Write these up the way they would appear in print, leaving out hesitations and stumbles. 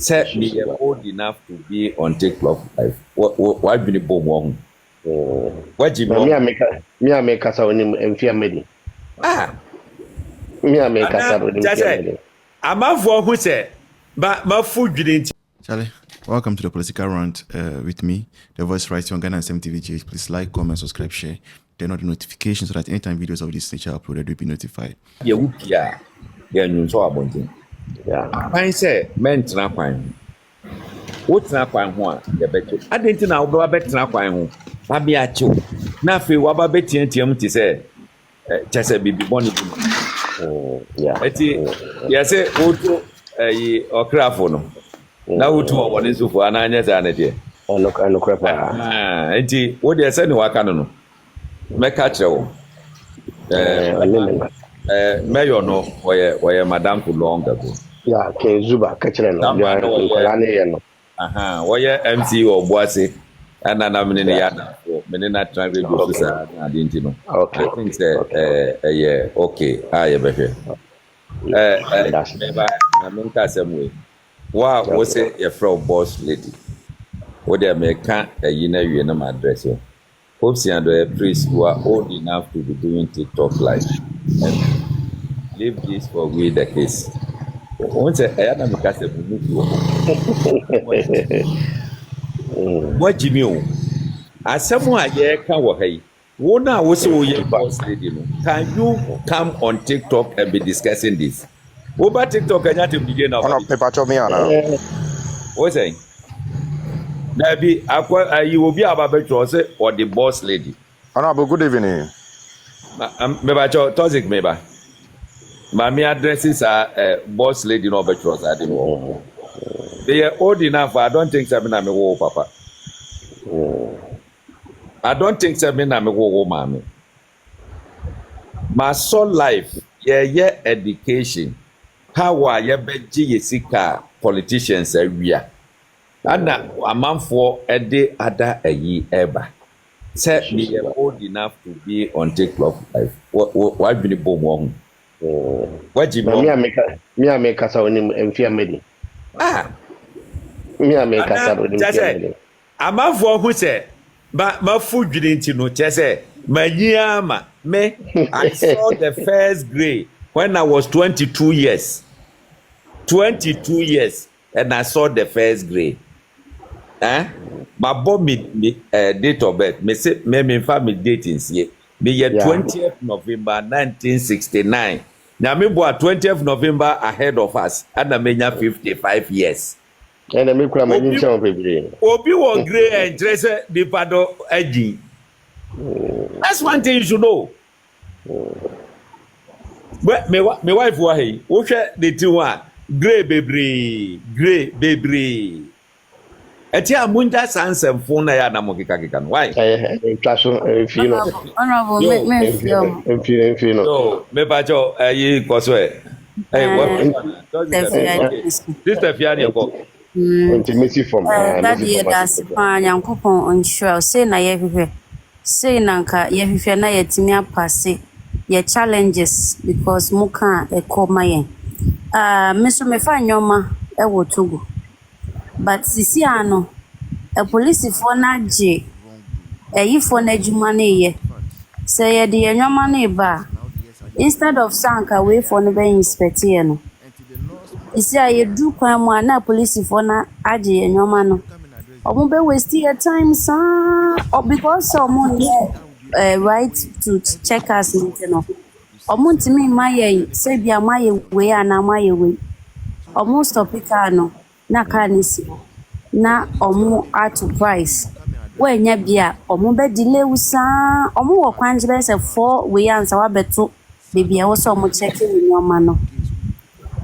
Say me old enough to be on TikTok life. What been bomb wrong? What you me I make us on him and fear me. Me I make us on him. I'm out for who said, but my food didn't. Charlie, welcome to the political rant with me, the voice right on Ghana SMTVG. Please like, comment, subscribe, share. Turn on the notifications so that anytime videos of this nature are uploaded, you'll be notified. Yeah, you saw about it. Yeah, I say, men trapine. What's not quite one? The better. I didn't know about better quite. I be at you. Nothing about betting and TM to say, just a baby bonnie. Yeah, yes, or craft. Now, to one is for an annual sanity. Oh, look, I look. What they said, I can't. Make a show. Mayor no, where Madame too long ago. Yeah, King Zuba, catching no. Where MC or Boise, and I'm in the other. Menina trying to go to I didn't know. Okay, I think yeah, okay, I am here. I mean, that's some way. Wow, was it a from boss lady? What they make a year in my address. Hopeson Adorye priests who are old enough to be doing TikTok live and leave this for we the case. Once I am a cast what you know, as someone here can work. One now also your boss lady. Can you come on TikTok and be discussing this? What about TikTok and you begin of what's saying? Maybe you will be about better or the boss lady. Honorable, good evening. Maybe toxic maybe. My addresses are boss lady no better. I don't know. They are old enough. I don't think I'm a war, Papa. I don't think I'm a war, mommy. My soul life, yeah, education. How are you be sika politicians area? Anna, a month for a day, other a year ever. Said me old enough to be on TikTok life. What been bomb wrong? What you me I make us on him and fear me. Me I make us on him. I'm out for who said, but my food didn't know. Just say, my yama, me. I saw the first grade when I was 22 years. 22 years, and I saw the first grade. My bomb date of birth, me say me family datings here. Me 20th November 1969. Now me boy 20th November ahead of us, and I mean 55 years. And I make my initial baby. Obi was grey and dress the pado edgy. That's one thing you should know. But me wife was here. What's the two one? Grey baby. Etia munja sanse mfuna ya na mokikakikan. Why? If you know. Honorable, if you know. So, me bacho yi koswe. Hey, what? Sister Fiani ko. Intimacy from that year that's Yankopon on sure say na ye say nanka ye hwehwe na yetimi apase ye challenges because muka e koma yen. Me so me fa nyoma e wo Togo. But sisi ano a police for na je yi for na adwuma na ye say ye de nyoma na ba instead of sanka we for no be inspect ye no isi aye du kwan mu na police for na aje nyoma no omo be waste your time or because someone right to check us you know omo ntimi maye say bia maye we ana maye we omo stop car no na kanisi na omo at price we nya bia omo be delay usa omo wo kwanje be say 4 we answer wa beto baby e wo so omo check ni nyoma no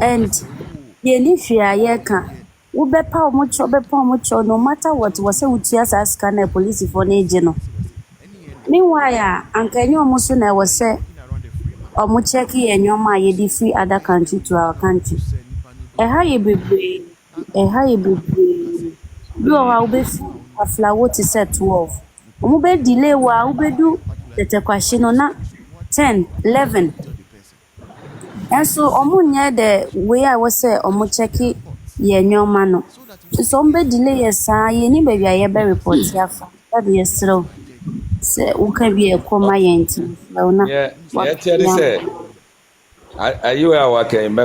and ye ni fia ye ka wo be pa omo cho no matter what was say utia sa scan na police for na eje no meanwhile anka nyo omo so na wo say omo check ye nyoma ye di free other country to our country how ye be do wa ube afla what is set 12 omo be delay wa ube do the question na 10 11 and so omo nya the way I was say omo check ye nyoma no so mbe delay yesa ye ni baby aye be report yafa that yesro se uka bi e koma yenti na Yeah, tell you say, are you working?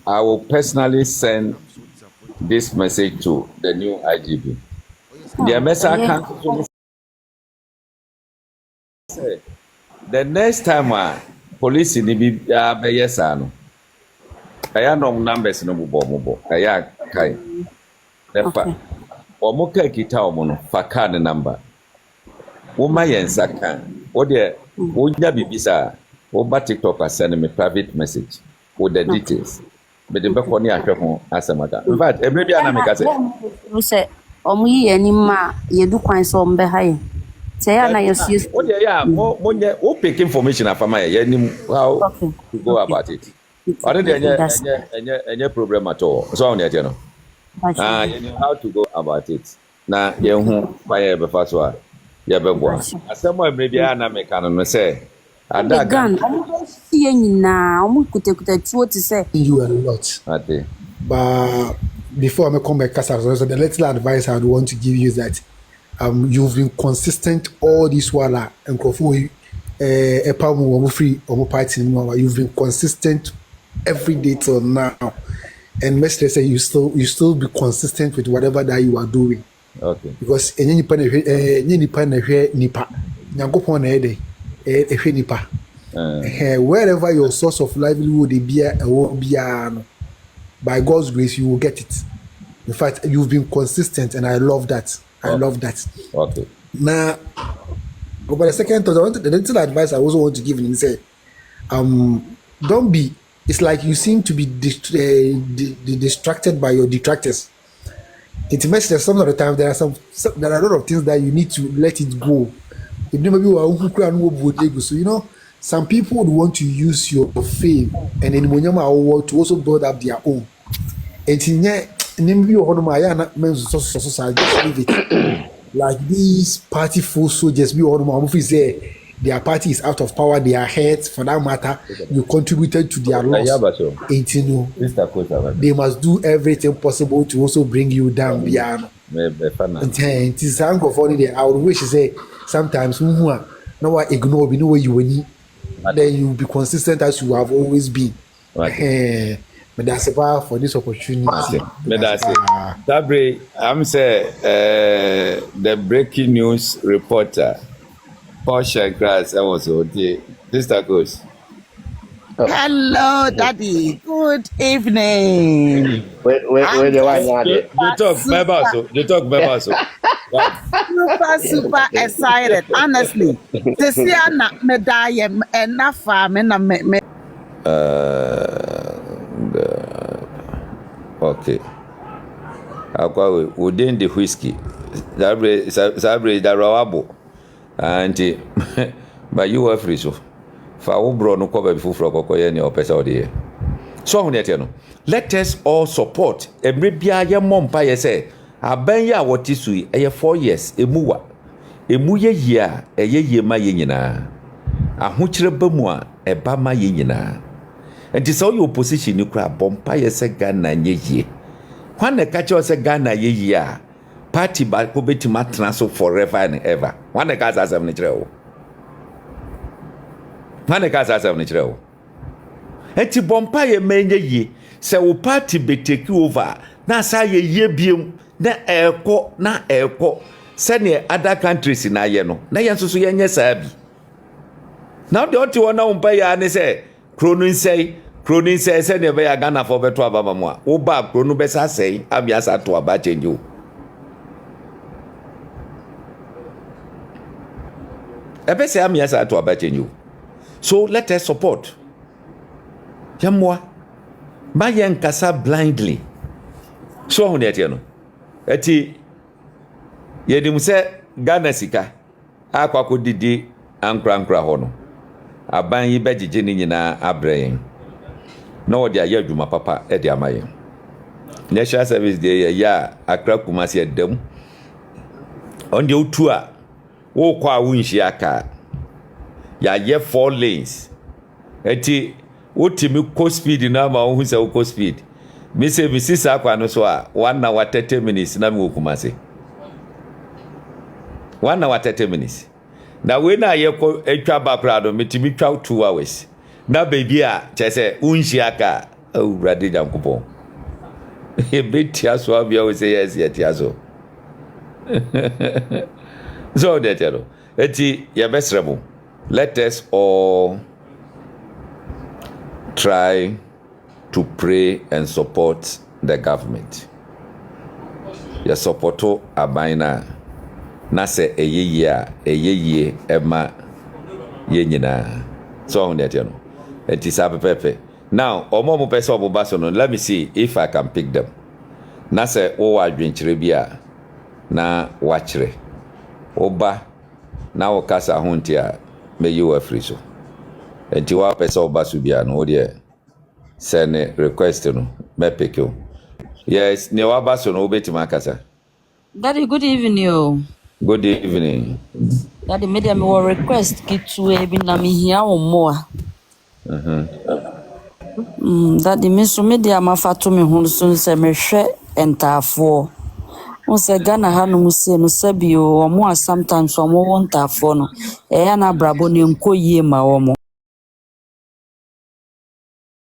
I will personally send this message to the new IGP. The message can say the next time police ni bi be yesa no. Aya no numbers no bo. Aya kai. Defa. Omo ka kita omo no fa card number. Wo ma yensa kan. Wo de wo nya bibisa. Wo ba TikTok send me private message with the details. But the back on ya hwe asamata. In fact, every bia na me ka say. Omo yi ani ma ye du kwan so mbe ha ye. Say ya na yesu. Wo de ya mo pick information afama ye nim how to go about it. Other than any problem at all. So on the no. You know how to go about it. Na ye hu fire be fa so a ye be bo. Asemo maybe na me kan no say adagan omo see nyina omo kuta tuo ti say you a lot. Ate. But before I come back, so the little advice I would want to give you is that you've been consistent all this while and you've been consistent every day till now, and let's say you still be consistent with whatever that you are doing. Okay. Because nipa wherever your source of livelihood be by God's grace you will get it. In fact, you've been consistent, and I love that. I love that. Okay. Now, but the second thought, the little advice I also want to give you is say, don't be. It's like you seem to be distracted by your detractors. It makes that some of the time there are a lot of things that you need to let it go. So some people would want to use your fame and in to also build up their own. And like these party full soldiers, their party is out of power, they are hurt. For that matter, you contributed to their loss. They must do everything possible to also bring you down. I would wish to say sometimes no ignore you need. Then you be consistent as you have always been. But that's about for this opportunity. But that's it. Dabre, I'm say the breaking news reporter, Portia Grass. I was okay. Sister Goes. Hello, Daddy. Good evening. Where the one you talk, You talk, Super excited. Honestly, this year not me die enough me. Okay. Within the whiskey, Sabre da rawabo, and but you are free so. For who brought no cover before for Kokoya or Pesa de. So let us all support a bribia ya mom pa say. Abanya wotisui 4 years emuwa emuye yia ye ma ye nyina ahokyere bamu a eba ma ye nyina enti so your opposition ni kura bompa ye se Ghana nye yie hwan na ka che se Ghana ye yie a party ba ko betima transfer forever and ever hwan na ka sa asem ni kire wo enti bompa ye menye yie se wo party be take over na sa ye yie biem na eko sene other countries na ye no na ye nso ye nye saa bi now the oti wona umpa ya ne say krono nsei sene be ya Ghana for beto ababa mo a wo ba krono be sa sei abia sa to aba change o ebe say amia sa to aba change o so let us support yamwa ma ye nkasa blindly so ho ne tie no eti yedim se Ghana sika akwako didi ankra ho no aban yi begege ni nyina abrayen na wodi aye adwuma papa e de amayen national service de ya akra kumasi edam onde otu a wo kwa wunhia aka ya ye 4 lanes eti wotimi co speed na ma wo hu se wo co speed Me say me sister kwa no so a 1 hour 30 minutes na me okumase. 1 hour 30 minutes. Na we na ye ko etwa background metimi twa 2 hours. Na baby a chese unhia ka awurade jankopon. E betia so abia we say yes yetia so. So detero. Eti ye besrebo. Let us all try to pray and support the government. Ya supporto abaina na se eyeye ema ye nyina. So on that no. It is pepe. Now, omo pese oboba so no, let me see if I can pick them. Na se o adwenkyere bia na wachre. Oba na o kasa honti a meyi wa free so. Enti wa pese oba so bia no de send request no me pick you. Yes, ne wa ba so no obetima kasa. Daddy, good evening, yo. Good evening. Daddy, made me a request to be na me here or more. Daddy, Miss Media, my fat to me, who soon say me share and for. On say Ghana Hanu say no Sabio or more sometimes or more want for no. Eana Braboni and Koye ma omo.